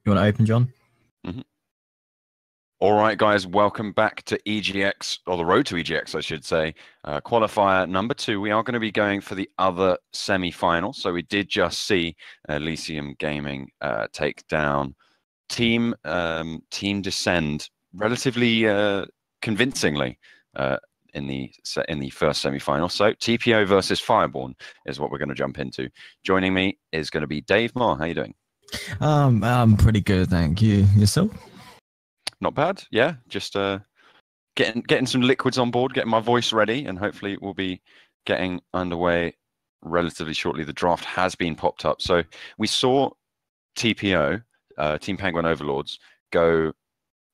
You want to open, John? Mm-hmm. All right, guys, welcome back to EGX, or the road to EGX, I should say. Qualifier number 2. We are going to be going for the other semi-final. So we did just see Elysium Gaming take down Team Descend relatively convincingly in the first semi-final. So TPO versus Fireborn is what we're going to jump into. Joining me is going to be Dave Moore. How you doing? I'm pretty good, thank you. Yourself? Not bad, yeah. Just getting some liquids on board, getting my voice ready, and hopefully we'll be getting underway relatively shortly. The draft has been popped up, so we saw TPO, Team Penguin Overlords, go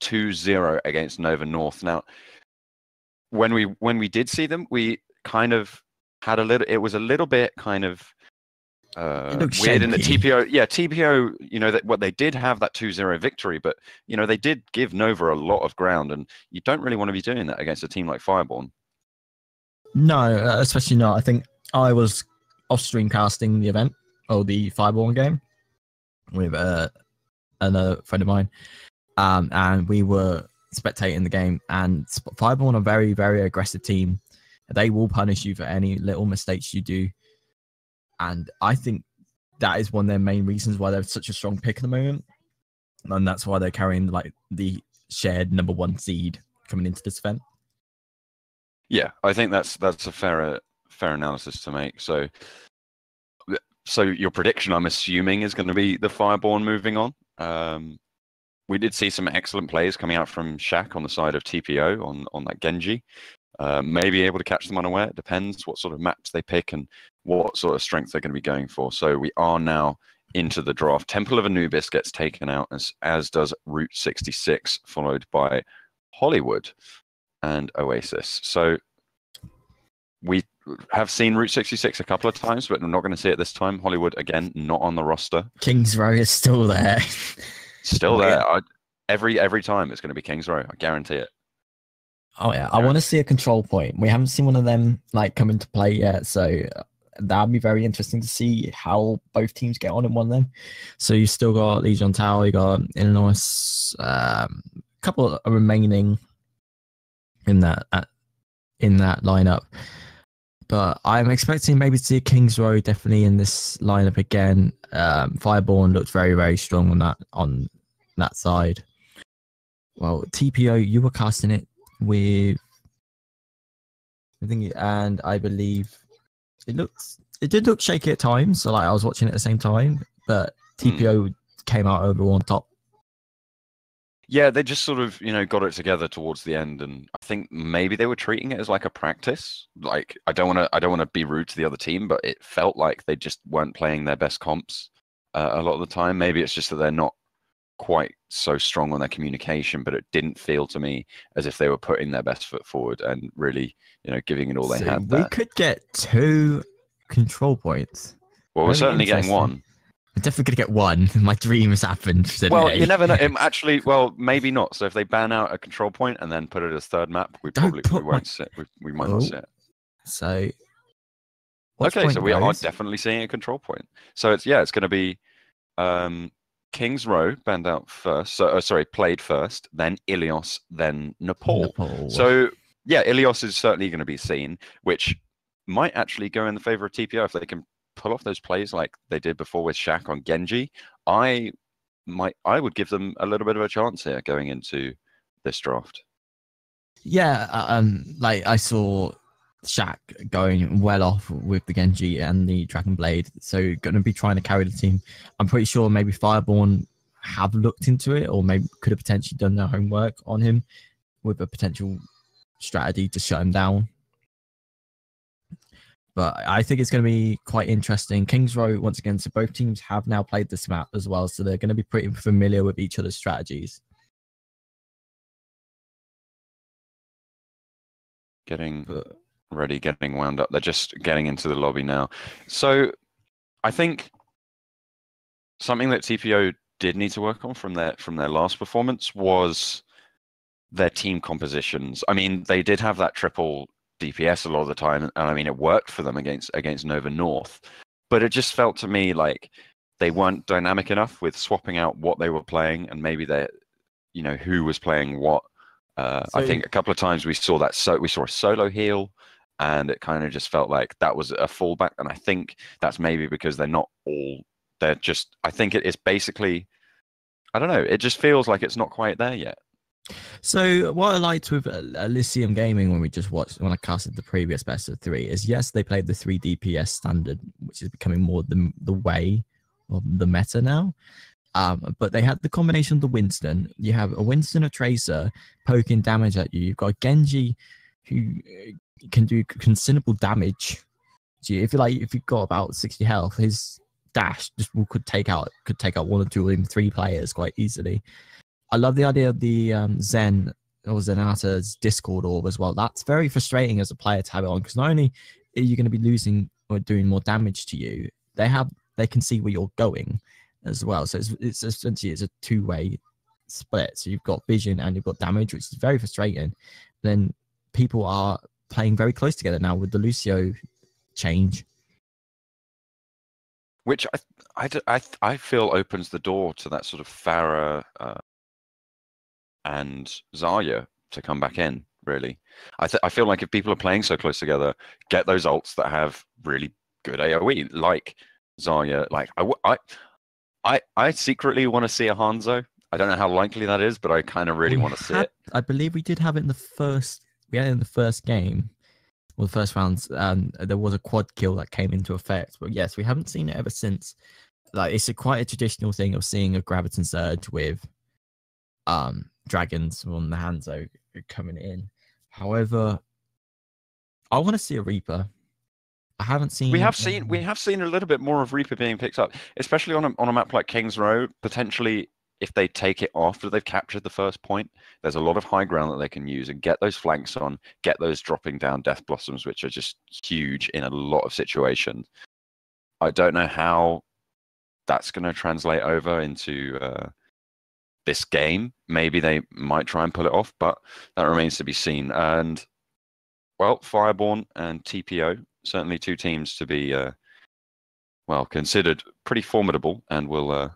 2-0 against Nova North. Now, when we did see them, we kind of had a little. It was a little bit kind of weird in the TPO, you know, that what they did have that 2-0 victory, but you know, they did give Nova a lot of ground, and you don't really want to be doing that against a team like Fireborn. No, especially not. I think I was off stream casting the event or the Fireborn game with another friend of mine, and we were spectating the game. And Fireborn are a very, very aggressive team. They will punish you for any little mistakes you do. And I think that is one of their main reasons why they're such a strong pick at the moment. And that's why they're carrying like the shared #1 seed coming into this event. Yeah, I think that's a fair analysis to make. So your prediction, I'm assuming, is going to be the Fireborn moving on. We did see some excellent plays coming out from Shaq on the side of TPO on that Genji. Maybe able to catch them unaware. It depends what sort of maps they pick and what sort of strength they're going to be going for. So we are now into the draft. Temple of Anubis gets taken out, as does Route 66, followed by Hollywood and Oasis. So we have seen Route 66 a couple of times, but we're not going to see it this time. Hollywood, again, not on the roster. Kings Row is still there. Still there. Every time it's going to be Kings Row. I guarantee it. Oh yeah, I want to see a control point. We haven't seen one of them like come into play yet, so that'd be very interesting to see how both teams get on in one of them. So you still got Legion Tower, you got Illinois, a couple of remaining in that lineup. But I'm expecting maybe to see Kings Row definitely in this lineup again. Fireborn looked very, very strong on that side. Well, TPO, you were casting it with, I think, and I believe it did look shaky at times. So like I was watching it at the same time, but TPO came out overall on top. Yeah, they just sort of, got it together towards the end, and I think maybe they were treating it as like a practice. Like I don't want to be rude to the other team, but it felt like they just weren't playing their best comps a lot of the time. Maybe it's just that they're not quite so strong on their communication, but it didn't feel to me as if they were putting their best foot forward and really, giving it all they had there. We could get 2 control points. Well, we're certainly getting 1. I'm definitely going to get 1. My dream has happened today. Well, you never know. Actually, well, maybe not. So if they ban out a control point and then put it as 3rd map, we won't sit. We might not sit. So, okay, so we are definitely seeing a control point. So it's going to be Kings Row banned out first. So played first, then Ilios, then Nepal. So yeah, Ilios is certainly going to be seen, which might actually go in the favor of TPO if they can pull off those plays like they did before with Shaq on Genji. I would give them a little bit of a chance here going into this draft. Yeah, like I saw Shaq going well off with the Genji and the Dragon Blade, so going to be trying to carry the team. I'm pretty sure maybe Fireborn have looked into it, or maybe could have potentially done their homework on him with a potential strategy to shut him down. But I think it's going to be quite interesting. Kings Row, once again, so both teams have now played this map as well, so they're going to be pretty familiar with each other's strategies. Getting ready, getting wound up. They're just getting into the lobby now. So I think something that TPO did need to work on from their last performance was their team compositions. I mean, they did have that triple DPS a lot of the time, and I mean, it worked for them against Nova North, but it just felt to me like they weren't dynamic enough with swapping out what they were playing, and maybe who was playing what. I think a couple of times we saw we saw a solo heal, and it kind of just felt like that was a fallback, and I think that's maybe because I think it is basically, I don't know, it just feels like it's not quite there yet. So what I liked with Elysium Gaming when I casted the previous best of 3 is, yes, they played the 3 DPS standard, which is becoming more the way of the meta now. But they had the combination of the Winston. You have a Winston or Tracer poking damage at you. You've got a Genji who can do considerable damage. If you've got about 60 health, his dash could take out 1 or 2 or even 3 players quite easily. I love the idea of the Zen or Zenata's Discord orb as well. That's very frustrating as a player to have it on, because not only are you going to be losing or doing more damage to you, they can see where you're going as well. So it's essentially a 2-way split. So you've got vision and you've got damage, which is very frustrating. Then people are playing very close together now with the Lucio change, which I feel opens the door to that sort of Farah and Zarya to come back in, really. I feel like if people are playing so close together, get those ults that have really good AoE, like Zarya. Like I secretly want to see a Hanzo. I don't know how likely that is, but I kind of really want to see it. I believe we did have it in the first game, or the first rounds. There was a quad kill that came into effect, but yes, we haven't seen it ever since. Like, it's quite a traditional thing of seeing a Graviton Surge with dragons on the Hanzo coming in. However, I want to see a Reaper. I haven't seen. We have seen a little bit more of Reaper being picked up, especially on a map like Kings Row. Potentially, if they take it after they've captured the first point, there's a lot of high ground that they can use and get those flanks on, get those dropping down Death Blossoms, which are just huge in a lot of situations. I don't know how that's going to translate over into this game. Maybe they might try and pull it off, but that remains to be seen. And, well, Fireborn and TPO, certainly 2 teams to be, considered pretty formidable, and will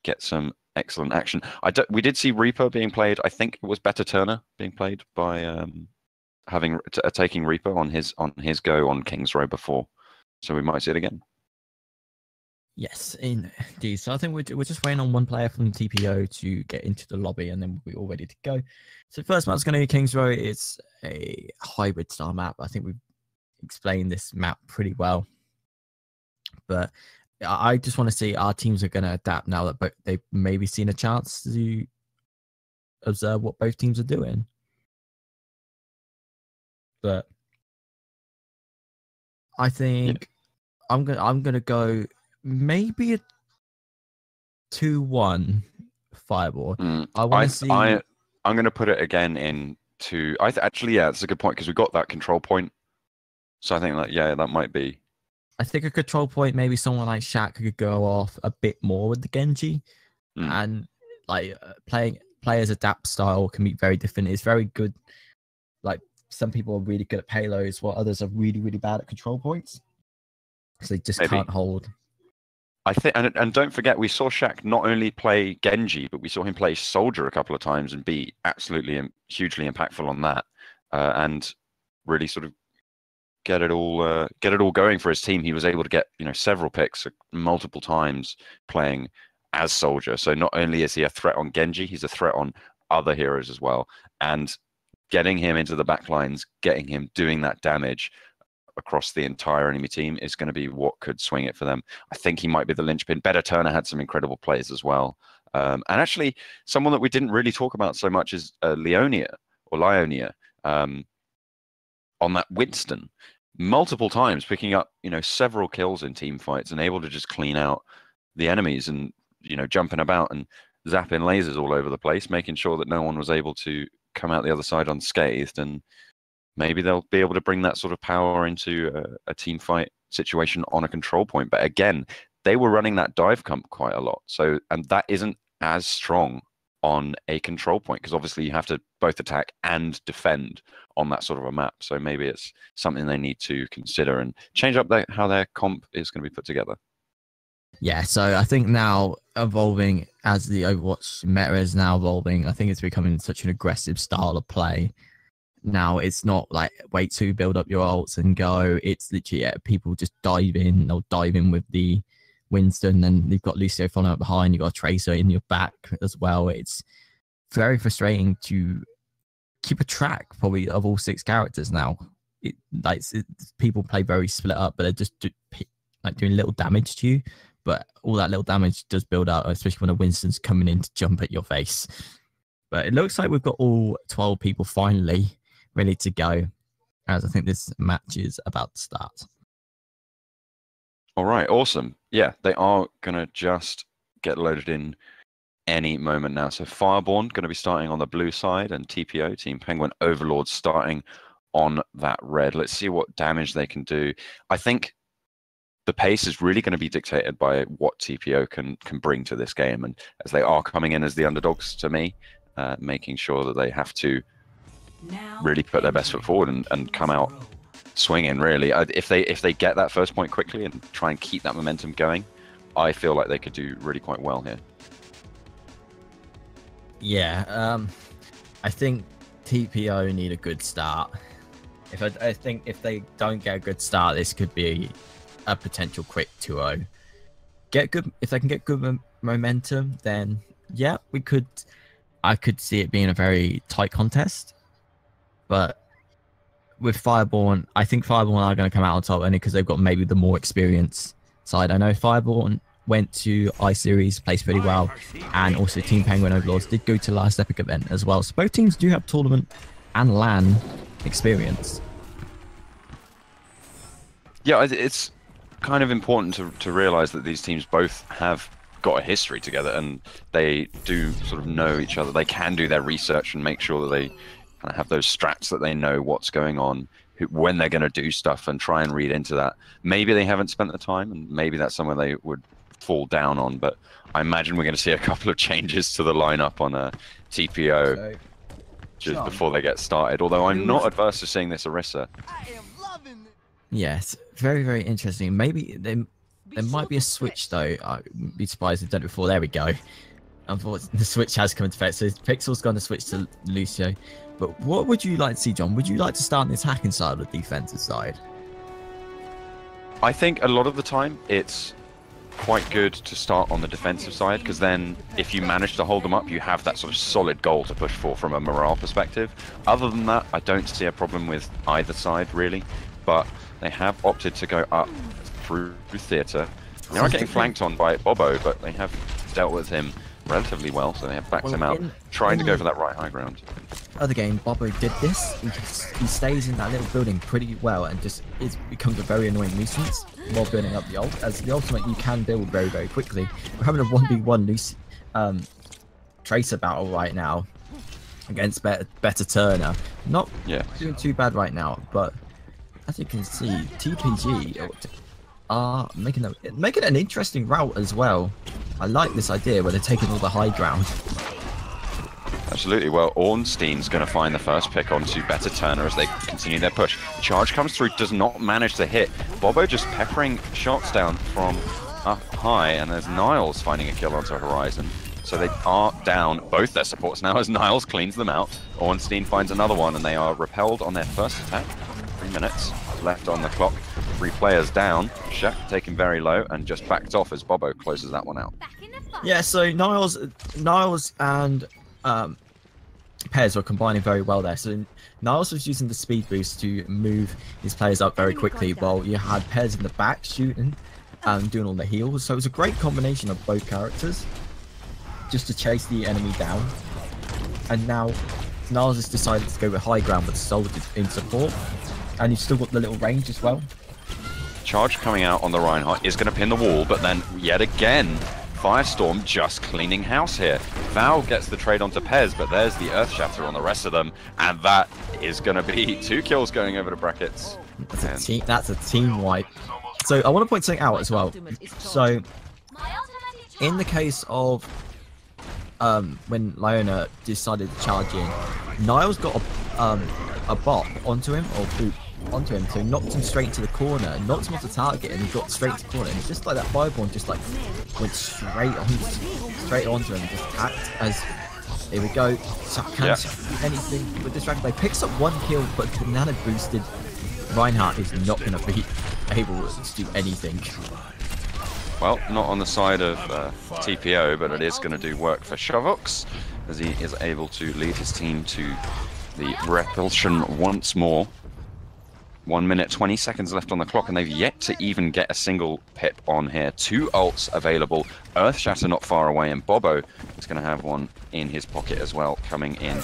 get some excellent action. We did see Reaper being played. I think it was Better Turner being played by taking Reaper on his go on Kings Row before, so we might see it again. Yes, indeed. So I think we're just waiting on one player from TPO to get into the lobby, and then we'll be all ready to go. So first map's going to be Kings Row. It's a hybrid style map. I think we've explained this map pretty well, but I just want to see our teams are going to adapt now that they've maybe seen a chance to observe what both teams are doing. But I think I'm gonna go maybe a 2-1 Fireborn. I want to see. I'm going to put it again into. Actually, yeah, that's a good point, because we got that control point. So I think that might be. I think a control point, maybe someone like Shaq could go off a bit more with the Genji, and like players adapt style can be very different. It's very good. Like, some people are really good at payloads, while others are really, really bad at control points. So they just can't hold. I think, and don't forget, we saw Shaq not only play Genji, but we saw him play Soldier a couple of times and be absolutely hugely impactful on that, and really sort of get it all going for his team. He was able to get several picks multiple times playing as Soldier. So not only is he a threat on Genji, he's a threat on other heroes as well. And getting him into the backlines, getting him doing that damage across the entire enemy team is going to be what could swing it for them. I think he might be the linchpin. Better Turner had some incredible plays as well. And actually, someone that we didn't really talk about so much is Leonia on that Winston. multiple times, picking up, several kills in team fights and able to just clean out the enemies and, jumping about and zapping lasers all over the place, making sure that no one was able to come out the other side unscathed. And maybe they'll be able to bring that sort of power into a team fight situation on a control point. But again, they were running that dive comp quite a lot. So, and that isn't as strong on a control point, because obviously you have to both attack and defend on that sort of a map. So maybe it's something they need to consider and change up how their comp is going to be put together. Yeah, so I think now evolving as the Overwatch meta is now evolving, I think it's becoming such an aggressive style of play. Now it's not like wait to build up your ults and go. It's literally people just dive in. They'll dive in with the Winston, and you've got Lucio following up behind. You've got a Tracer in your back as well. It's very frustrating to keep a track probably of all 6 characters now. People play very split up, but they're just doing little damage to you. But all that little damage does build up, especially when a Winston's coming in to jump at your face. But it looks like we've got all 12 people finally ready to go, as I think this match is about to start. All right, awesome. Yeah, they are going to just get loaded in any moment now. So Fireborn going to be starting on the blue side, and TPO, Team Penguin Overlords, starting on that red. Let's see what damage they can do. I think the pace is really going to be dictated by what TPO can bring to this game. And as they are coming in as the underdogs to me, making sure that they have to really put their best foot forward and come out swinging, really. If they get that first point quickly and try and keep that momentum going, I feel like they could do really quite well here. Yeah, I think TPO need a good start. I think if they don't get a good start, this could be a potential quick 2-0. If they can get good momentum, then yeah, I could see it being a very tight contest. But with Fireborn, I think Fireborn are going to come out on top only because they've got maybe the more experienced side. I know Fireborn went to I-Series, placed pretty well, and also Team Penguin Overlords did go to last Epic event as well. So both teams do have tournament and LAN experience. Yeah, it's kind of important to realize that these teams both have got a history together, and they do sort of know each other. They can do their research and make sure that they kind of have those strats, that they know what's going on, when they're going to do stuff, and try and read into that. Maybe they haven't spent the time, and maybe that's somewhere they would fall down on, but I imagine we're going to see a couple of changes to the lineup on a TPO just before they get started, although I'm not adverse to seeing this Orisa. Yes, very, very interesting. Maybe there might be a switch, though. I'd be surprised if they've done it before. There we go. Unfortunately, the switch has come into effect, so Pixel's going to switch to Lucio. But what would you like to see, John? Would you like to start on the attacking side or the defensive side? I think a lot of the time it's quite good to start on the defensive side, because then if you manage to hold them up, you have that sort of solid goal to push for from a morale perspective. Other than that, I don't see a problem with either side, really. But they have opted to go up through theatre. They are getting flanked on by Bobo, but they have dealt with him relatively well, so they have backed him out, trying to go for that right high ground. Other game, Bobo did this. He stays in that little building pretty well and just becomes a very annoying nuisance while building up the ult. As the ultimate, you can build very, very quickly. We're having a 1v1 Tracer battle right now against Better Turner. Not doing too bad right now, but as you can see, TPG are making an interesting route as well. I like this idea where they're taking all the high ground. Absolutely. Well, Ornstein's going to find the first pick onto Better Turner as they continue their push. Charge comes through, does not manage to hit. Bobo just peppering shots down from up high, and there's Niles finding a kill onto Horizon. So they are down both their supports now as Niles cleans them out. Ornstein finds another one, and they are repelled on their first attack. 3 minutes left on the clock. 3 players down. Shaq taken very low and just backed off as Bobo closes that one out. Yeah, so Niles and Pez were combining very well there. So Niles was using the speed boost to move his players up very quickly, while you had Pez in the back shooting and doing all the heals. So it was a great combination of both characters just to chase the enemy down. And now Niles has decided to go with high ground with soldiers in support. and you've still got the little range as well. Charge coming out on the Reinhardt is going to pin the wall, but then yet again, Firestorm just cleaning house here. Val gets the trade onto Pez, but there's the Earthshatter on the rest of them, and that is going to be 2 kills going over the brackets. That's a team wipe. So I want to point something out as well. So in the case of when Leona decided to charge in, Niles got a bot onto him, or boot onto him, so knocked him straight into the corner, knocked him off the target, and he got straight to the corner. And it's just like that Fireborn just like went straight onto him and just attacked as here we go. So can't do anything with this Dragon Blade. Picks up 1 kill, but banana boosted Reinhardt is not going to be able to do anything. Well, not on the side of TPO, but it is going to do work for Shovox, as he is able to lead his team to the repulsion once more. 1 minute, 20 seconds left on the clock, and they've yet to even get a single pip on here. 2 ults available. Earthshatter not far away, and Bobo is going to have one in his pocket as well, coming in.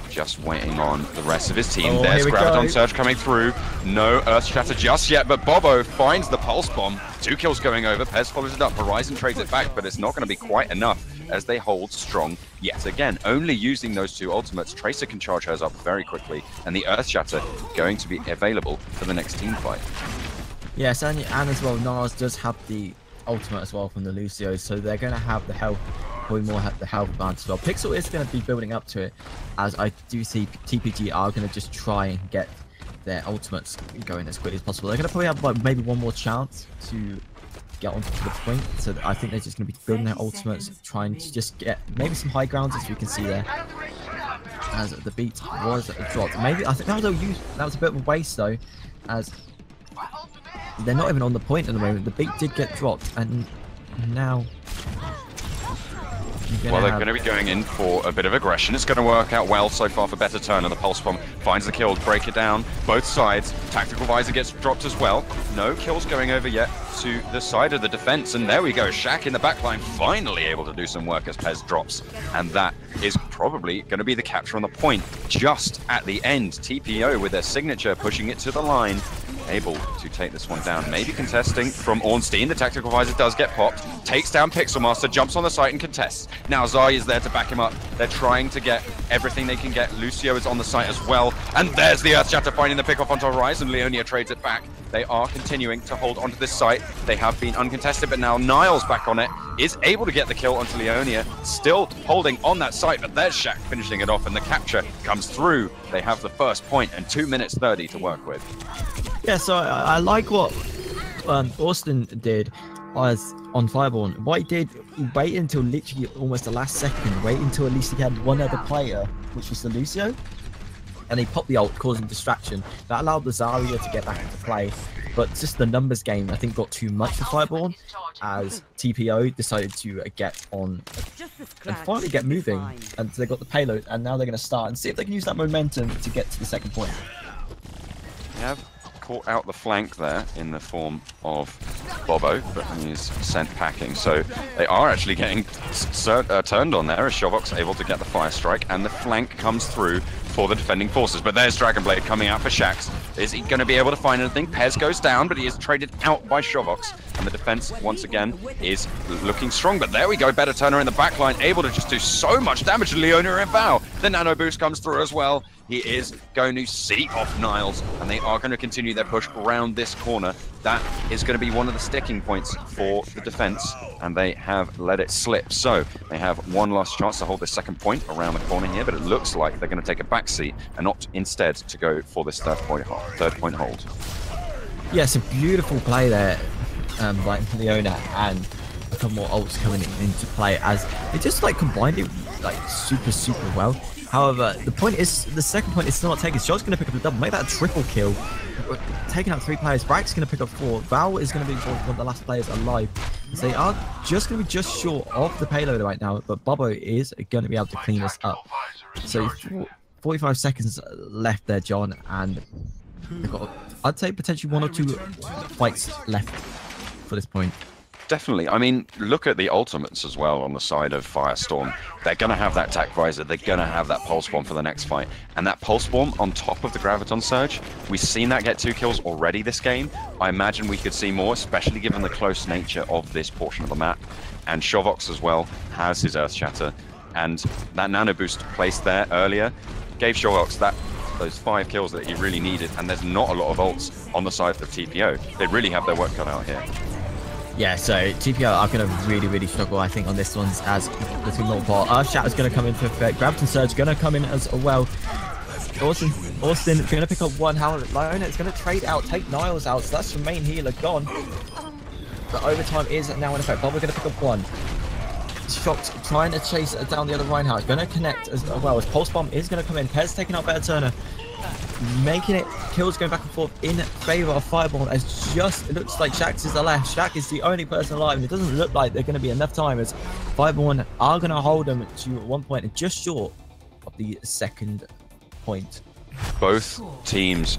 Just waiting on the rest of his team. There's Graviton Surge coming through. No Earthshatter just yet, but Bobo finds the Pulse Bomb. 2 kills going over. Pez follows it up. Horizon trades it back, but it's not going to be quite enough as they hold strong yet again. Only using those 2 ultimates, Tracer can charge hers up very quickly, and the Earthshatter going to be available for the next team fight. Yes, and as well, Nars does have the ultimate as well from the Lucio, so they're going to have the health, probably more have the health advantage as well. Pixel is going to be building up to it, as I do see TPG are going to just try and get their ultimates going as quickly as possible. They're going to probably have like maybe one more chance to get onto the point, so I think they're just going to be building their ultimates, trying to just get maybe some high grounds, as we can see there, as the beat was dropped. Maybe I think that was a bit of a waste though, as they're not even on the point at the moment. The beat did get dropped, and now well, they're going to be going in for a bit of aggression. It's going to work out well so far for Better Turn, and the Pulse Bomb finds the kill, break it down, both sides. Tactical Visor gets dropped as well. No kills going over yet to the side of the defense, and there we go. Shaq in the backline finally able to do some work as Pez drops, and that is probably going to be the capture on the point just at the end. TPO with their signature pushing it to the line, able to take this one down. Maybe contesting from Ornstein. The Tactical Visor does get popped, takes down Pixelmaster, jumps on the site and contests. Now Zai is there to back him up. They're trying to get everything they can get. Lucio is on the site as well, and there's the Earthshatter finding the pick off onto Horizon. Leonia trades it back. They are continuing to hold onto this site. They have been uncontested, but now Niles back on it, is able to get the kill onto Leonia, still holding on that site, but there's Shaq finishing it off, and the capture comes through. They have the first point and 2 minutes 30 to work with. Yeah, so I like what Austin did as on Fireborn. What he did, he waited until literally almost the last second, wait until at least he had one other player, which was the Lucio, and he popped the ult, causing distraction. That allowed the Zarya to get back into play, but just the numbers game, I think, got too much for Fireborn, as TPO decided to get on and finally get moving, and they got the payload, and now they're going to start and see if they can use that momentum to get to the second point. Yeah. Caught out the flank there in the form of Bobo, but he's sent packing. So they are actually getting turned on there as Shovox able to get the fire strike, and the flank comes through for the defending forces. But there's Dragonblade coming out for Shax. Is he going to be able to find anything? Pez goes down, but he is traded out by Shovox, and the defense once again is looking strong. But there we go, Better Turner in the backline, able to just do so much damage to Leona and Val. The nano boost comes through as well. He is going to see off Niles, and they are going to continue their push around this corner. That is going to be one of the sticking points for the defense, and they have let it slip. So they have one last chance to hold this second point around the corner here, but it looks like they're going to take a backseat and opt instead to go for this third point hold. Yes, a beautiful play there by Leona, and a couple more ults coming into play as they just like combined it like super well. However, the second point is still not taken. Shot's going to pick up the double, make that a triple kill. Taking out 3 players, Brack's going to pick up 4. Val is going to be one of the last players alive. So they are just going to be just short of the payload right now, but Bobo is going to be able to clean us up. So 45 seconds left there, John, and they've got, I'd say, potentially 1 or 2 fights left for this point. definitely. I mean, look at the ultimates as well on the side of Firestorm. They're going to have that Tac Visor. They're going to have that Pulse Bomb for the next fight. And that Pulse Bomb on top of the Graviton Surge, we've seen that get 2 kills already this game. I imagine we could see more, especially given the close nature of this portion of the map. And Shovox as well has his Earth Shatter. And that Nano Boost placed there earlier gave Shovox those 5 kills that he really needed. And there's not a lot of ults on the side of TPO. They really have their work cut out here. Yeah, so TPO are going to really struggle, I think, on this one as the team not ball. Earth Shatter's going to come into effect. Graviton Surge going to come in as well. Austin going to pick up 1 Howler. Leona is going to trade out, take Niles out, so that's the main healer gone. The overtime is now in effect. Bob, we're going to pick up 1. Shocked, trying to chase down the other Reinhardt. Going to connect as well as Pulse Bomb is going to come in. Pez taking out Better Turner. Making it, kills going back and forth in favor of Fireborn as it looks like Shax is the left. Shaq is the only person alive, and it doesn't look like they're going to be enough time as Fireborn are going to hold them to 1 point and just short of the 2nd point. Both teams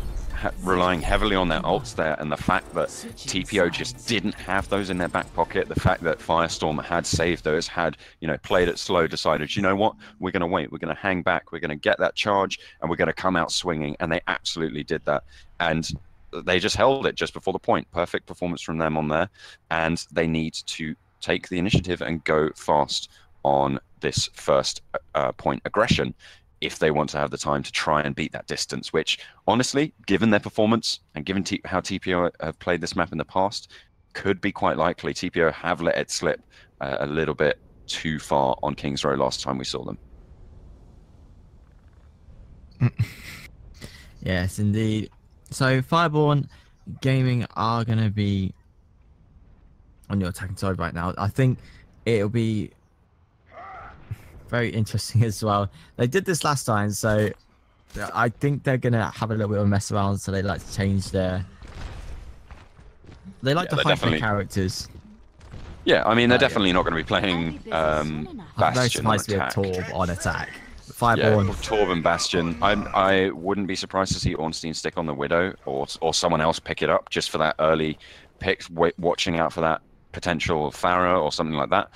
relying heavily on their ults there, and the fact that TPO just didn't have those in their back pocket, the fact that Firestorm had saved those, had, you know, played it slow, decided, you know what, we're going to wait, we're going to hang back, we're going to get that charge, and we're going to come out swinging, and they absolutely did that. And they just held it just before the point. Perfect performance from them on there, and they need to take the initiative and go fast on this first point aggression if they want to have the time to try and beat that distance, which, honestly, given their performance and given how TPO have played this map in the past, could be quite likely. TPO have let it slip a little bit too far on Kings Row last time we saw them. Yes, indeed. So Fireborn Gaming are going to be on your attacking side right now. I think it'll be very interesting as well. They did this last time, so I think they're gonna have a little bit of a mess around. So they like to change their. They like to hide their characters. Yeah, I mean they're definitely not going to be playing Bastion on attack. Torb on attack. Fireborn. Yeah, Torb and Bastion. I wouldn't be surprised to see Ornstein stick on the Widow or someone else pick it up just for that early pick, watching out for that potential Pharah or something like that.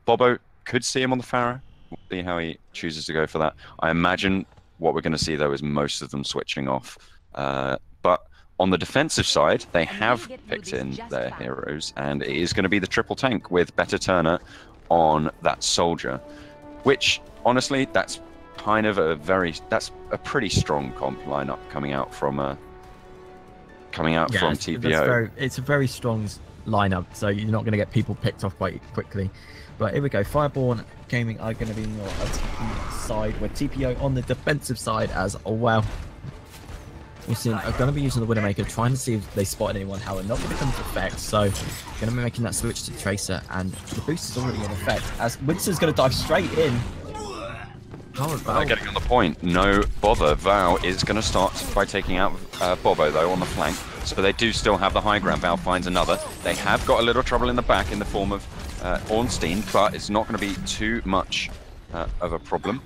Bobo could see him on the Pharah. We'll see how he chooses to go for that. I imagine what we're going to see, though, is most of them switching off. But on the defensive side, they have picked in their heroes, and it is going to be the triple tank with Better Turner on that soldier, which, honestly, that's kind of that's a pretty strong comp lineup coming out from TPO. It's a very strong lineup, so you're not going to get people picked off quite quickly. But here we go. Fireborn Gaming are going to be on your attacking side, with TPO on the defensive side as well. We're going to be using the Widowmaker, trying to see if they spotted anyone. However, not going to come into effect, so going to be making that switch to Tracer, and the boost is already in effect as Winston's going to dive straight in. They're getting on the point. No bother. Val is going to start by taking out Bobo, though, on the flank. So they do still have the high ground. Val finds another. They have got a little trouble in the back in the form of Ornstein, but it's not going to be too much of a problem.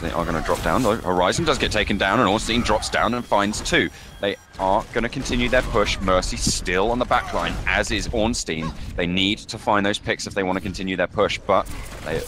They are going to drop down. Horizon does get taken down, and Ornstein drops down and finds 2. They are going to continue their push. Mercy still on the back line, as is Ornstein. They need to find those picks if they want to continue their push, but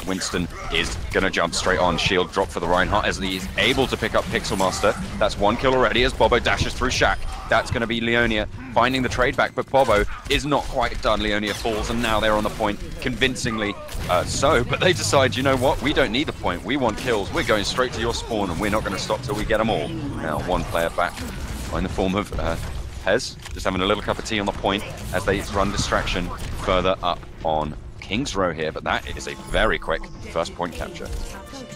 Winston is going to jump straight on. Shield drop for the Reinhardt as he is able to pick up Pixel Master. That's 1 kill already as Bobo dashes through Shaq. That's going to be Leonia finding the trade back, but Bobo is not quite done. Leonia falls, and now they're on the point, convincingly but they decide, you know what, we don't need the point, we want kills, we're going straight to your spawn, and we're not going to stop till we get them all. Now 1 player back in the form of Pez, just having a little cup of tea on the point as they run distraction further up on Kings Row here, but that is a very quick first point capture.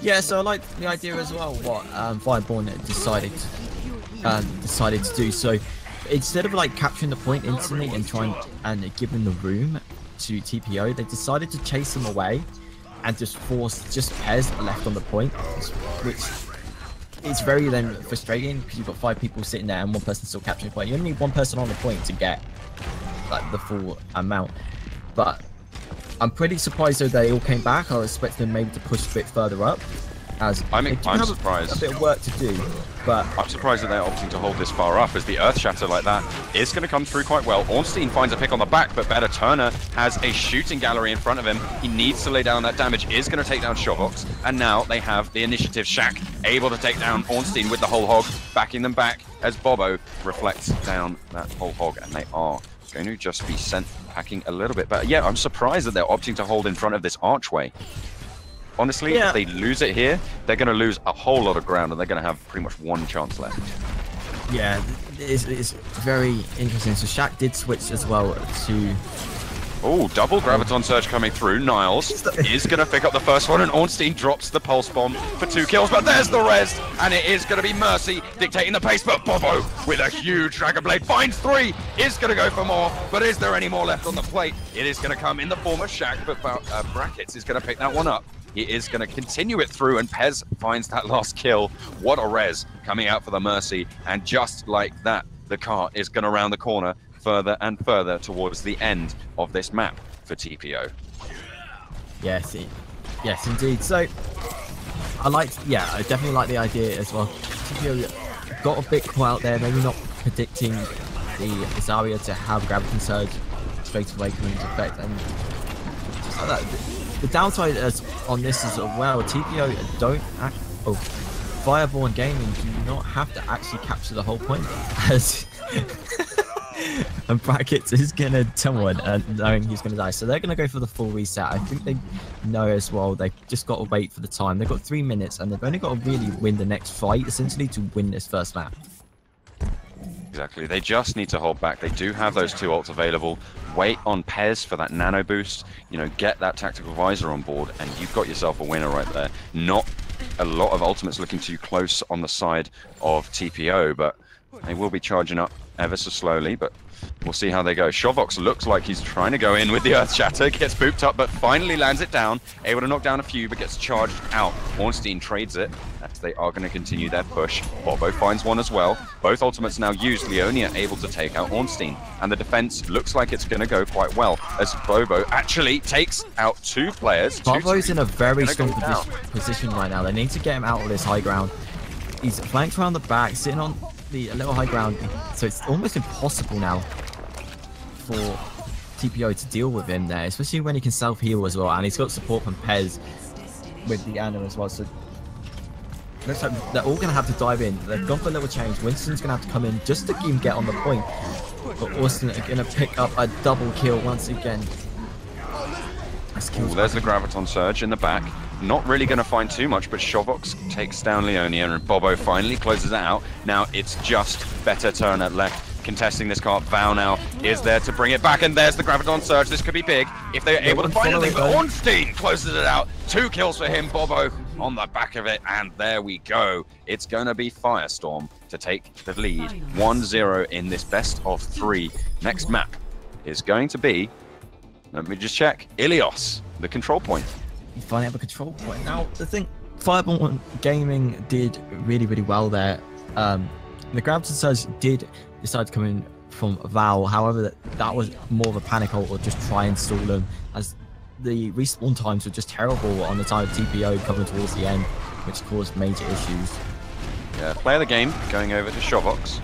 Yeah, so I like the idea as well, what Fireborn decided to do. So instead of like capturing the point instantly and trying and giving the room to TPO, they decided to chase them away and just force Pez left on the point, which is very then frustrating because you've got 5 people sitting there and 1 person still capturing the point. You only need 1 person on the point to get like the full amount. But I'm pretty surprised though they all came back. I was expecting them maybe to push a bit further up. As I'm they do have surprised. a bit of work to do, but I'm surprised that they're opting to hold this far up, as the Earth Shatter like that is going to come through quite well. Ornstein finds a pick on the back, but better Turner has a shooting gallery in front of him. He needs to lay down that damage, is going to take down Shovox, and now they have the initiative. Shaq able to take down Ornstein with the whole hog, backing them back as Bobo reflects down that whole hog, and they are going to just be sent packing a little bit. But yeah, I'm surprised that they're opting to hold in front of this archway. Honestly, if they lose it here, they're going to lose a whole lot of ground, and they're going to have pretty much one chance left. Yeah, it's very interesting. So Shaq did switch as well to... Oh, double Graviton Surge coming through. Niles is going to pick up the first one, and Ornstein drops the Pulse Bomb for 2 kills, but there's the res, and it is going to be Mercy dictating the pace, but Bobo with a huge Dragon Blade finds 3, is going to go for more, but is there any more left on the plate? It is going to come in the form of Shaq, but Brackets is going to pick that one up. He is going to continue it through, and Pez finds that last kill. What a res coming out for the Mercy, and just like that, the car is going to round the corner further and further towards the end of this map for TPO. Yes, yes, indeed. So, I definitely like the idea as well. TPO got a bit quiet there, maybe not predicting the Zarya to have Graviton Surge straight away coming into effect, and just like that. The downside on this is well, TPO don't Fireborn Gaming do not have to actually capture the whole point, as and Brackets is gonna someone knowing he's gonna die, so they're gonna go for the full reset. I think they know as well. They've just got to wait for the time. They've got 3 minutes, and they've only got to really win the next fight essentially to win this first map. Exactly. They just need to hold back. They do have those 2 ults available. Wait on Pez for that nano boost. You know, get that tactical visor on board, and you've got yourself a winner right there. Not a lot of ultimates looking too close on the side of TPO, but they will be charging up ever so slowly, but we'll see how they go. Shovox looks like he's trying to go in with the Earth Shatter, gets booped up, but finally lands it down, able to knock down a few, but gets charged out. Ornstein trades it, as they are going to continue their push. Bobo finds one as well. Both ultimates now used. Leonia able to take out Ornstein, and the defense looks like it's going to go quite well, as Bobo actually takes out 2 players. Bobo's in a very strong position right now. They need to get him out of this high ground. He's flanked around the back, sitting on the little high ground, so it's almost impossible now for TPO to deal with him there, especially when he can self-heal as well, and he's got support from Pez with the Anna as well, so looks like they're all going to have to dive in. They've gone for a little change. Winston's going to have to come in just to even get on the point, but Austin are going to pick up a double kill once again. Ooh, there's the Graviton Surge in the back. Not really going to find too much, but Shovox takes down Leonia, and Bobo finally closes it out. Now it's just better Turner left contesting this cart. Val now is there to bring it back, and there's the Graviton Surge. This could be big if they're able to find anything, but Ornstein closes it out. 2 kills for him, Bobo on the back of it, and there we go. It's going to be Firestorm to take the lead. 1-0 in this best of 3. Next map is going to be, let me just check, Ilios, the control point. You finally have a control point. Now, the thing, Fireborn Gaming did really, really well there. The Graviton Surge did decide to come in from Val, however, that was more of a panic ult, or just try and stall them, as the respawn times were just terrible on the side of TPO coming towards the end, which caused major issues. Yeah, play of the game going over to Shovox.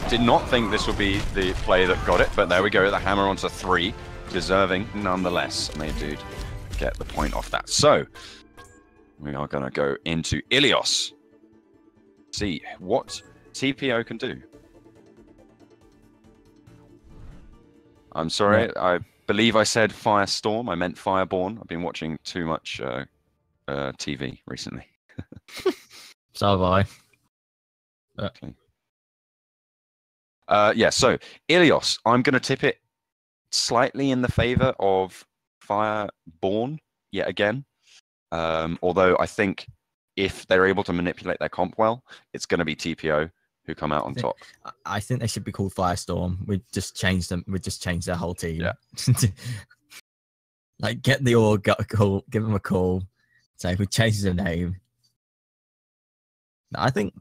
Did not think this would be the play that got it, but there we go, the hammer onto 3. Deserving nonetheless, and they did get the point off that. So we are going to go into Ilios, see what TPO can do. I'm sorry, I believe I said Firestorm. I meant Fireborn. I've been watching too much TV recently. So have I. Okay. Yeah, so Ilios, I'm going to tip it slightly in the favor of Fireborn yet again. Although I think if they're able to manipulate their comp well, it's going to be TPO who come out on top. I think they should be called Firestorm. We just changed them. We just changed their whole team. Yeah. Like, get the org, call, give them a call. Say, we changed the name. I think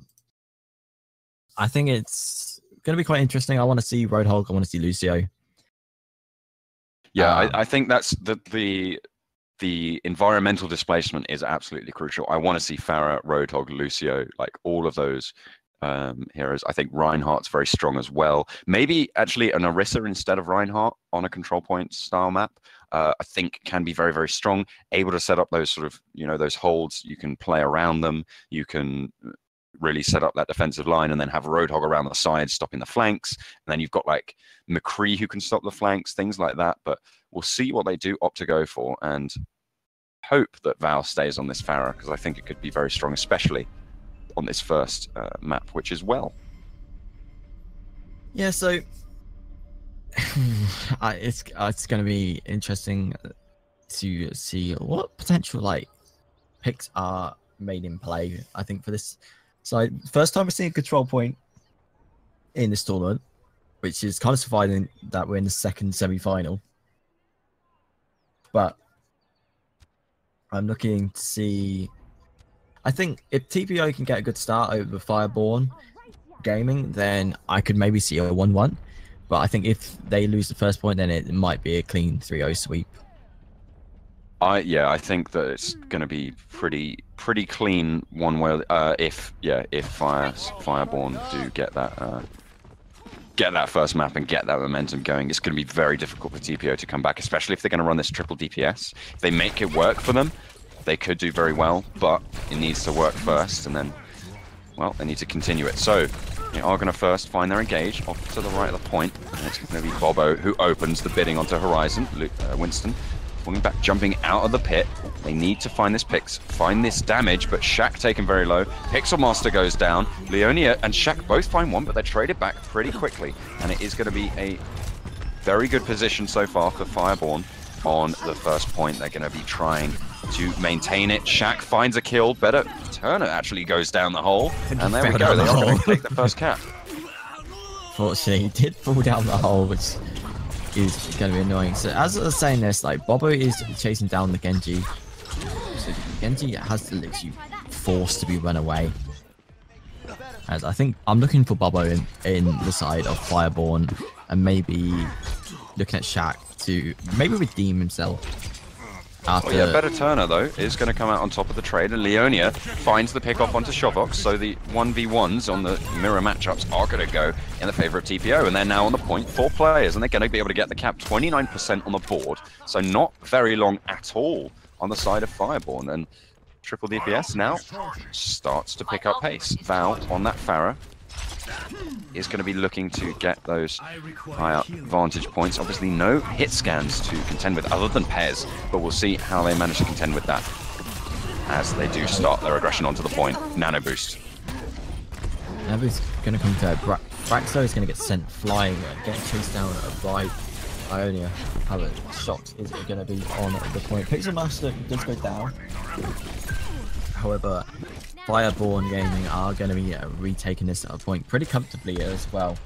it's going to be quite interesting. I want to see Roadhog. I want to see Lucio. Yeah, I think that's the the environmental displacement is absolutely crucial. I want to see Pharah, Roadhog, Lucio, like all of those heroes. I think Reinhardt's very strong as well. Maybe actually an Orisa instead of Reinhardt on a control point style map. I think can be very, very strong, able to set up those sort of, those holds. You can play around them. You can really set up that defensive line and then have Roadhog around the sides stopping the flanks. And then you've got like McCree who can stop the flanks, things like that. But we'll see what they do opt to go for and hope that Val stays on this Pharah, because I think it could be very strong, especially on this first map, which is well. Yeah, so it's going to be interesting to see what potential like picks are made in play. I think for this side, first time we're seeing a control point in this tournament, which is kind of surprising that we're in the second semi-final. But I'm looking to see. I think if TPO can get a good start over Fireborn Gaming, then I could maybe see a 1-1. But I think if they lose the first point, then it might be a clean 3-0 sweep. I think that it's going to be pretty clean one way. If Fireborn do get that first map and get that momentum going, it's going to be very difficult for TPO to come back, especially if they're going to run this triple DPS. If they make it work for them, they could do very well, but it needs to work first, and then, well, they need to continue it. So they are going to first find their engage off to the right of the point, and it's going to be Bobo who opens the bidding onto Horizon. Winston falling back, jumping out of the pit. They need to find this Pix, find this damage, but Shaq taken very low. Pixel Master goes down. Leonia and Shaq both find one, but they're traded back pretty quickly, and it is going to be a very good position so far for Fireborn on the first point. They're going to be trying to maintain it. Shaq finds a kill. Better Turner actually goes down the hole, and there we go. They are going to take the first cap. Fortunately, he did fall down the hole, which is going to be annoying. So as I was saying this, like Bobo is chasing down the Genji. So Genji has to literally forced to be run away. As I think I'm looking for Bobo in the side of Fireborn, and maybe looking at Shaq to maybe redeem himself. Well, better Turner though is going to come out on top of the trade, and Leonia finds the pick off onto Shovox, so the 1v1s on the mirror matchups are going to go in the favor of TPO, and they're now on the point, 4 players, and they're going to be able to get the cap, 29% on the board, so not very long at all on the side of Fireborn, and triple DPS now starts to pick up pace. Val on that Pharah is going to be looking to get those higher vantage points. Obviously no hit scans to contend with other than Pez, but we'll see how they manage to contend with that as they do start their aggression onto the point. Nano boost. Nano boost going to come to Braxo is going to get sent flying, getting chased down by Ionia. How the shot is going to be on the point. Pixel Master does go down. However, Fireborn Gaming are going to be retaking this point pretty comfortably as well.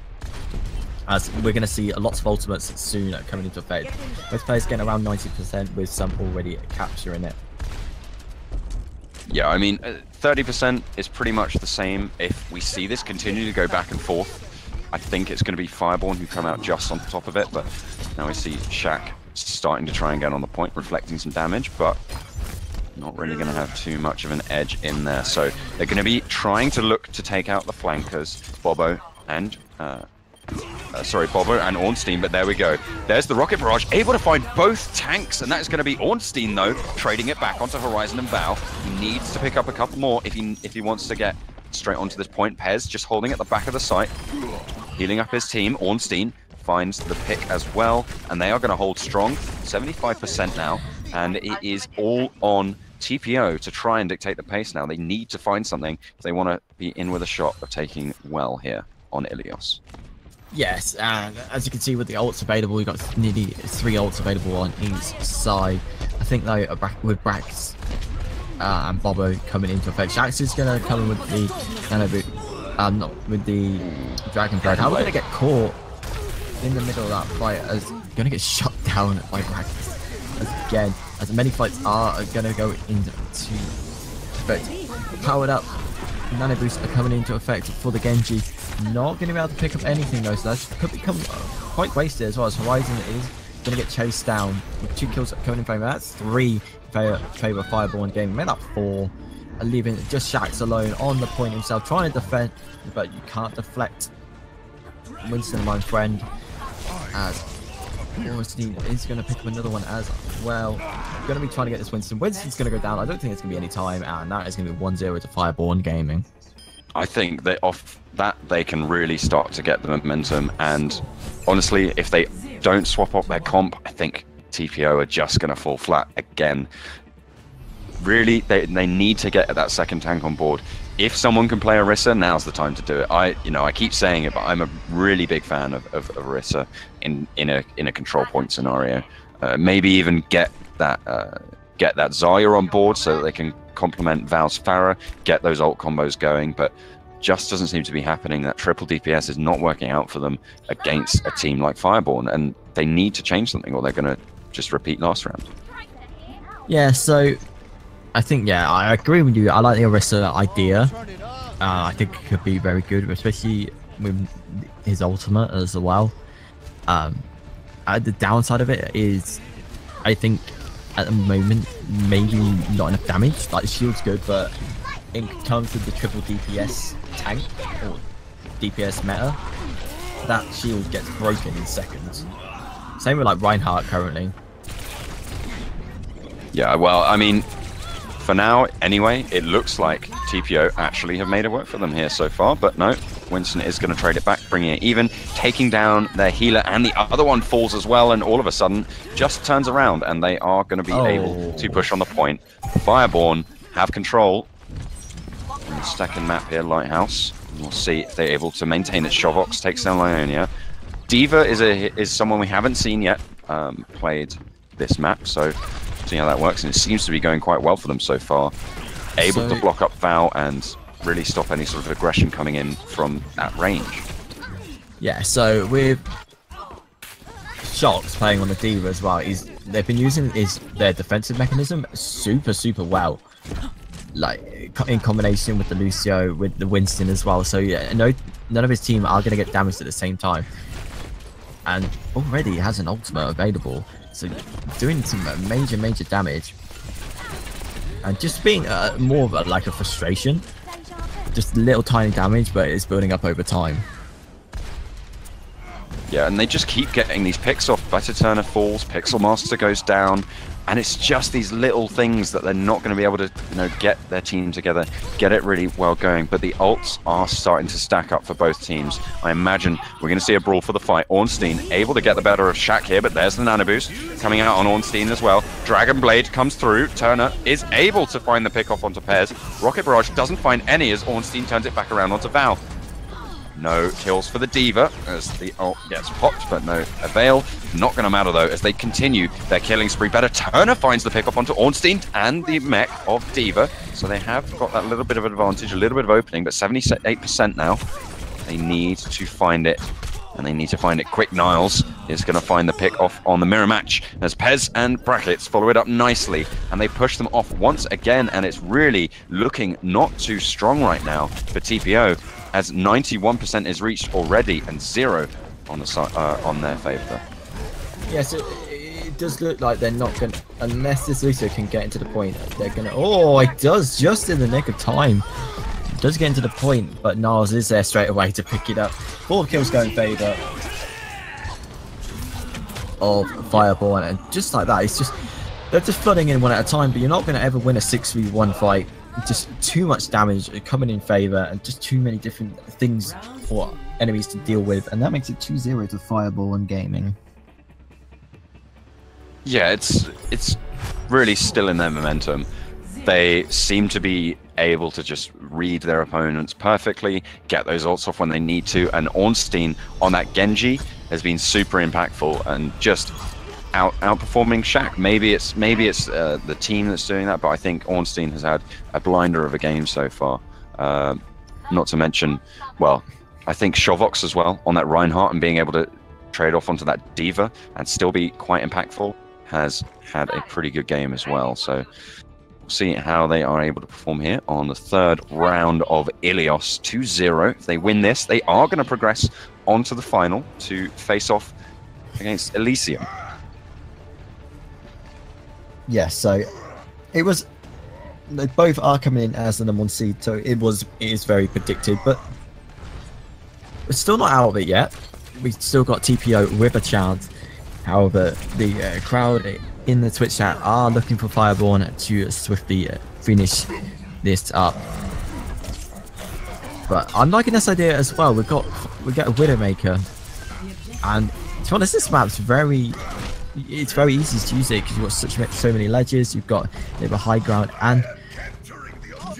As we're going to see lots of ultimates soon coming into effect. Most players getting around 90% with some already capturing it. Yeah, I mean, 30% is pretty much the same. If we see this continue to go back and forth, I think it's going to be Fireborn who come out just on top of it. But now we see Shaq starting to try and get on the point, reflecting some damage, but not really going to have too much of an edge in there. So they're going to be trying to look to take out the flankers, Bobo and Ornstein, but there we go. There's the rocket barrage, able to find both tanks, and that is going to be Ornstein though, trading it back onto Horizon and Val. He needs to pick up a couple more if he wants to get straight onto this point. Pez just holding at the back of the site, healing up his team. Ornstein finds the pick as well, and they are going to hold strong, 75% now, and it is all on TPO to try and dictate the pace now. They need to find something if they want to be in with a shot of taking well here on Ilios. Yes, and as you can see with the ults available, we've got nearly 3 ults available on each side. I think though, with Brax and Bobo coming into effect, Shax is going to come with the not with the Dragon Blade. How are we going to get caught in the middle of that fight? As going to get shut down by Brax again, as many fights are going to go into effect. Powered up Nano Boost are coming into effect for the Genji. Not going to be able to pick up anything though, so that could become quite wasted as well, as Horizon is Gonna get chased down with 2 kills coming in favor. That's 3 favor Fireborn game. Made up 4. Leaving just Shax alone on the point himself, trying to defend, but you can't deflect Winston, my friend, as Ornstein is going to pick up another one as well. Going to be trying to get this Winston. Winston's going to go down. I don't think it's going to be any time, and that is going to be 1-0 to Fireborn Gaming. I think that off that they can really start to get the momentum, and honestly, if they don't swap up their comp, I think TPO are just going to fall flat again. Really, they need to get that second tank on board. If someone can play Orisa, now's the time to do it. I keep saying it, but I'm a really big fan of Orisa in a control point scenario. Maybe even get that Zarya on board so that they can complement Val's Pharah, get those ult combos going. But just doesn't seem to be happening. That triple DPS is not working out for them against a team like Fireborn, and they need to change something, or they're going to just repeat last round. Yeah, so I think, yeah, I agree with you. I like the Orisa idea. I think it could be very good, especially with his ultimate as well. The downside of it is, I think at the moment, maybe not enough damage. Like, the shield's good, but in terms of the triple DPS tank, or DPS meta, that shield gets broken in seconds. Same with, like, Reinhardt currently. Yeah, well, I mean, for now, anyway, it looks like TPO actually have made it work for them here so far, but no, Winston is going to trade it back, bringing it even, taking down their healer, and the other one falls as well, and all of a sudden just turns around, and they are going to be able to push on the point. Fireborn have control in the second map here, Lighthouse. We'll see if they're able to maintain it. Shovox takes down Lionia. D.Va is someone we haven't seen yet played this map, so see how that works, and it seems to be going quite well for them so far. Able to block up Val and really stop any sort of aggression coming in from that range. Yeah, so with Shox playing on the D.Va as well, they've been using their defensive mechanism super well. Like, in combination with the Lucio, with the Winston as well. So yeah, none of his team are going to get damaged at the same time. And already has an ultimate available. So doing some major damage, and just being more of like a frustration, just little tiny damage, but it's building up over time. Yeah, and they just keep getting these picks off. Better Turner falls, Pixel Master goes down, and it's just these little things that they're not going to be able to, get their team together, get it really well going. But the ults are starting to stack up for both teams. I imagine we're going to see a brawl for the fight. Ornstein able to get the better of Shaq here, but there's the nano boost coming out on Ornstein as well. Dragon Blade comes through. Turner is able to find the pick off onto Pez. Rocket Barrage doesn't find any as Ornstein turns it back around onto Val. No kills for the D.Va as the ult gets popped, but no avail. Not going to matter though as they continue their killing spree. Better Turner finds the pick up onto Ornstein and the mech of D.Va. So they have got that little bit of advantage, a little bit of opening, but 78% now. They need to find it, and they need to find it quick. Niles is going to find the pick off on the mirror match as Pez and Brackets follow it up nicely, and they push them off once again, and it's really looking not too strong right now for TPO, as 91% is reached already and 0 on the side on their favor. Yes, it does look like they're not going to, unless this Lucio can get into the point, they're going to, oh, it does, just in the nick of time. It does get into the point, but Niles is there straight away to pick it up. 4 kills go in favor of Fireborn, and just like that, it's just, they're just flooding in one at a time, but you're not going to ever win a 6v1 fight. Just too much damage coming in favor, and just too many different things for enemies to deal with, and that makes it 2-0 to Fireborn Gaming. Yeah, it's really still in their momentum. They seem to be able to just read their opponents perfectly, get those ults off when they need to, and Ornstein on that Genji has been super impactful and just outperforming Shaq. Maybe it's the team that's doing that, but I think Ornstein has had a blinder of a game so far. Not to mention, well, I think Shovox as well on that Reinhardt, and being able to trade off onto that D.Va and still be quite impactful, has had a pretty good game as well. So we'll see how they are able to perform here on the third round of Ilios. 2-0. If they win this, they are going to progress onto the final to face off against Elysium. Yeah, so it was. They both are coming in as the number 1 seed, so it is very predicted, but we're still not out of it yet. We've still got TPO with a chance. However, the crowd in the Twitch chat are looking for Fireborn to swiftly finish this up. But I'm liking this idea as well. We get a Widowmaker, and to be honest, this map's it's very easy to use it because you've got so many ledges. You've got a bit of a high ground, and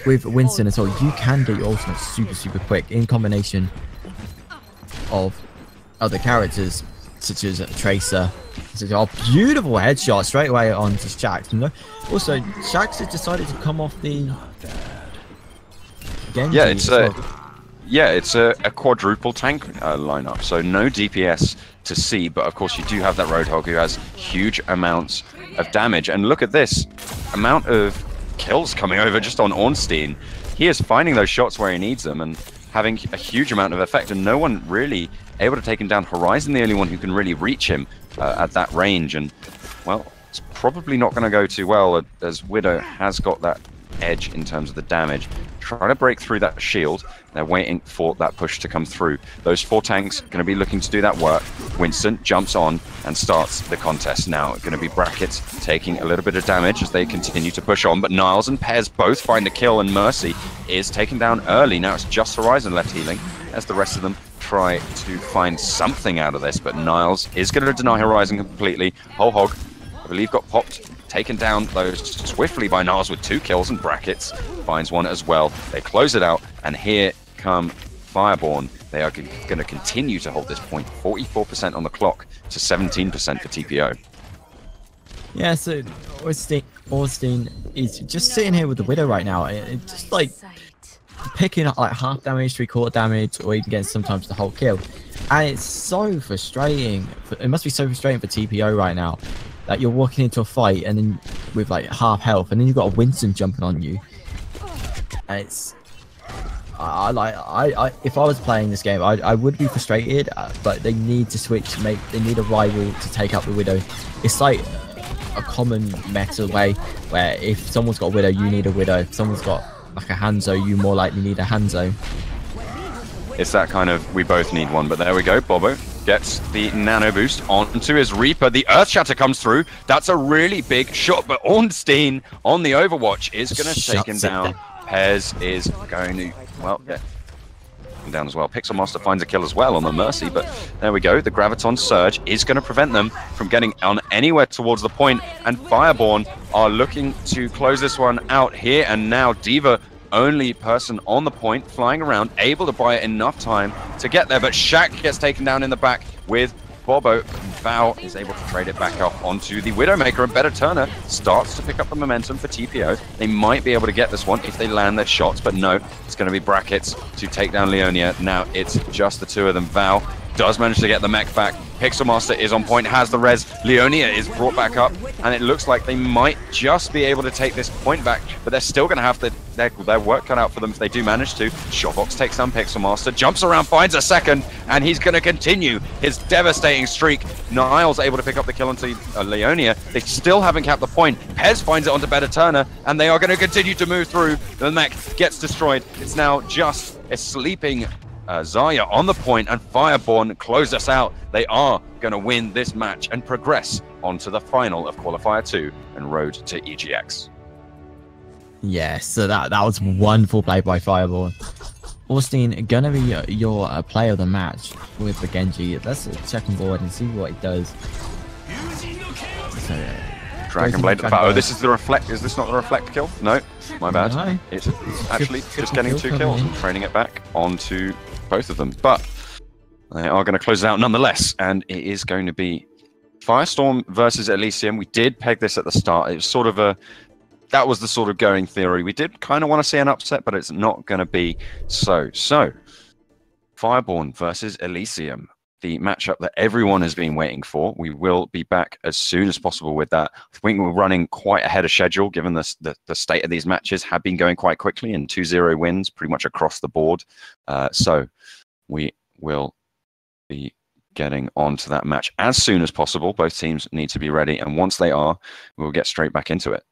with Winston as well, you can get your ultimate super quick in combination of other characters such as Tracer. A beautiful headshot straight away onto Shax. Also, Shax has decided to come off the Genji. Yeah, it's a quadruple tank lineup, so no DPS to see, but of course you do have that Roadhog who has huge amounts of damage. And look at this amount of kills coming over just on Ornstein. He is finding those shots where he needs them and having a huge amount of effect, and no one really able to take him down. Horizon, the only one who can really reach him at that range, and well, it's probably not going to go too well as Widow has got that edge in terms of the damage. Trying to break through that shield. They're waiting for that push to come through. Those 4 tanks going to be looking to do that work. Winston jumps on and starts the contest now. Going to be Brackets taking a little bit of damage as they continue to push on, but Niles and Pez both find a kill, and Mercy is taken down early. Now it's just Horizon left healing as the rest of them try to find something out of this, but Niles is going to deny Horizon completely. Whole Hog, I believe, got popped. Taken down those swiftly by Niles with 2 kills, and Brackets finds one as well. They close it out, and here come Fireborn. They are going to continue to hold this point. 44% on the clock to 17% for TPO. Yeah, so Ornstein is just sitting here with the Widow right now. It's just like picking up like half damage, 3/4 damage, or even getting sometimes the whole kill. And it's so frustrating. It must be so frustrating for TPO right now. That you're walking into a fight and then with like half health, and then you've got a Winston jumping on you. And it's, if I was playing this game, I would be frustrated, but they need to switch. They need a rival to take out the Widow. It's like a common meta way where if someone's got a Widow, you need a Widow. If someone's got like a Hanzo, you more likely need a Hanzo. It's that kind of, we both need one, but there we go. Bobo gets the nano boost onto his Reaper. The Earth Shatter comes through. That's a really big shot, but Ornstein on the Overwatch is going to take him down. Pez is going to, well, yeah, down as well. Pixel Master finds a kill as well on the Mercy, but there we go. The Graviton Surge is going to prevent them from getting on anywhere towards the point, and Fireborn are looking to close this one out here and now. Diva, only person on the point, flying around, able to buy enough time to get there, but Shaq gets taken down in the back with Bobo. Val is able to trade it back up onto the Widowmaker, and Better Turner starts to pick up the momentum for TPO. They might be able to get this one if they land their shots, but no, it's going to be Brackets to take down Leonia. Now it's just the 2 of them. Val does manage to get the mech back. Pixel Master is on point, has the res. Leonia is brought back up, and it looks like they might just be able to take this point back, but they're still going to have their work cut out for them if they do manage to. Shotbox takes down Pixel Master, jumps around, finds a second, and he's going to continue his devastating streak. Niles able to pick up the kill onto Leonia. They still haven't capped the point. Pez finds it onto Better Turner, and they are going to continue to move through. The mech gets destroyed. It's now just a sleeping Zarya on the point, and Fireborn close us out. They are going to win this match and progress onto the final of Qualifier 2 and road to EGX. Yes, so that was wonderful play by Fireborn. Ornstein gonna be your player of the match with the Genji. Let's check on board and see what he does. So, Dragon Blade. Oh, this is the reflect. Is this not the reflect kill? No, my bad. No. It's actually just getting 2 kills and training it back onto both of them. But they are going to close it out nonetheless, and it is going to be Firestorm versus Elysium. We did peg this at the start. It was sort of that was the sort of going theory. We did kind of want to see an upset, but it's not going to be so. So, Fireborn versus Elysium, the matchup that everyone has been waiting for. We will be back as soon as possible with that. I think we're running quite ahead of schedule, given the state of these matches have been going quite quickly, and 2-0 wins pretty much across the board. So we will be getting onto that match as soon as possible. Both teams need to be ready, and once they are, we'll get straight back into it.